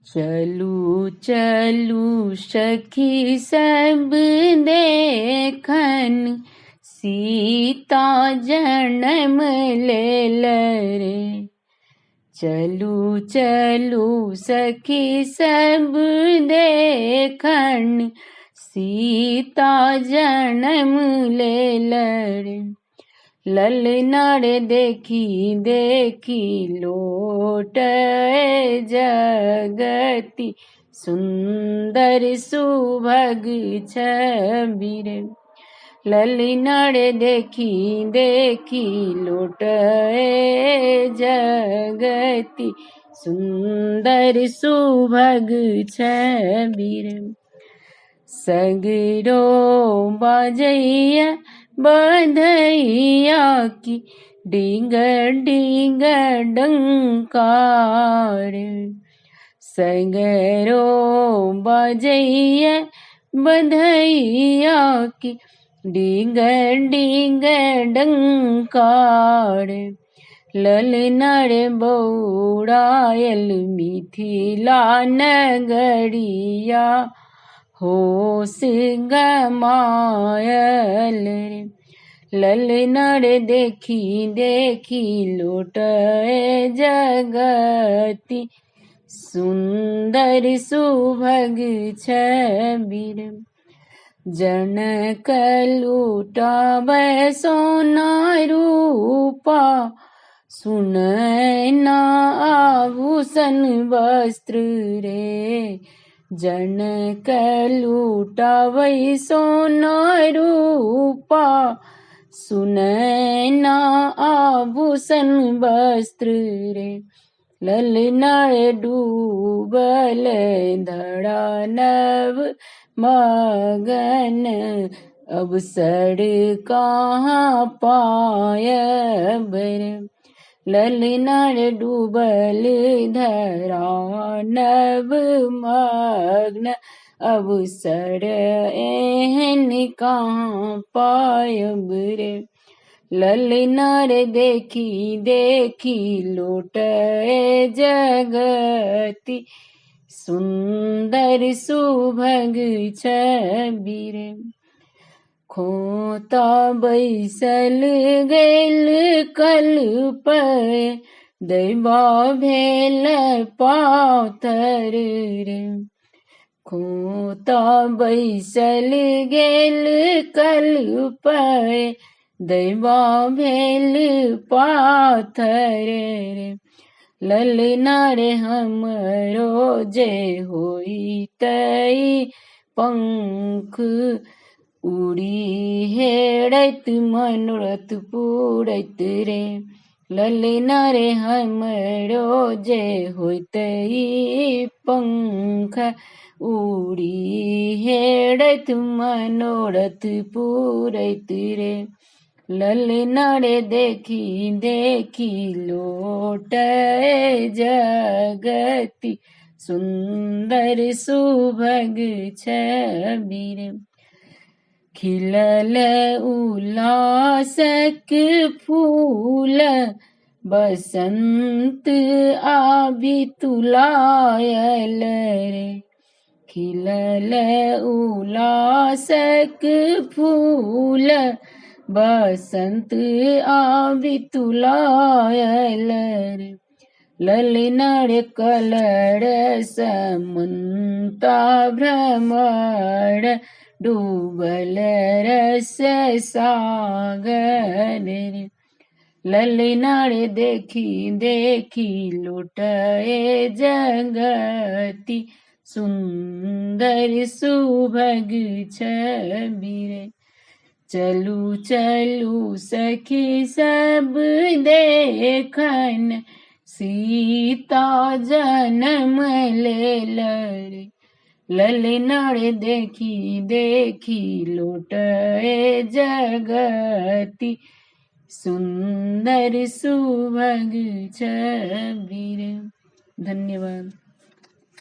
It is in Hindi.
चलू चलू सखी सब देखन, सीता जन्म लेल रे। चलू चलू सखी सब देखन, सीता जन्म लेल रे। ललना रे देखी देखी लोट जगति, सुंदर सुभग छवि रे। ललना रे देखी देखी लोट जगति, सुंदर सुभग छवि रे। सगरो बाजैया बधैया की, डिंग डिंग डंकार। सगरो बाजैया बधैया की, डिंग डिंग डंकार। ललना रे बौड़ायल मिथिला नगरिया, होश गमायल रे। ललना रे देखी देखी लोट जगति, सुंदर सुभग छवि रे। जनक लूटावै सोना रूपा, सुनैना आभूषण वस्त्र रे। जनक लूटावै सोना रूपा, सुनैना आभूषण वस्त्र रे। ललना रे डूबल धरा नभ मगन, अवसर कहाँ पायब रे। ललना रे डूबल धरा नभ मग्न, अवसर एहन कहाँ पायब रे। ललना रे देखी देखी लोट जगति, सुंदर सुभग छवि रे। खोता बैसल गेल कल्प, दैबा भेल पाथर रे। खोता बैसल गेल कल्प, दैबा भेल पाथर रे। ललना रे हमरो जे होइतै पंख, उड़ी हेड़ैत मनोरथ पूरैत रे। ललना रे हमरो जे होइतै पंख, उड़ी हेड़ैत मनोरथ पूरैत रे। ललना रे देखी देखी लोट जगति, सुंदर सुभग छवि रे। खिलल उल्लासक फूल, बसंत आबि तुलायल रे। खिलल उल्लासक फूल, बसंत आबि तुलायल रे। ललना रे कलर समन्ता भ्रमर, डूबल रस सागर रे। ललना रे देखी देखी लोट जगति, सुंदर सुभग छवि रे। चलू चलू सखी सब देखन, सीता जन्म लेल रे। ललना रे देखी देखी लोट जगति, सुंदर सुभग छवि रे। धन्यवाद।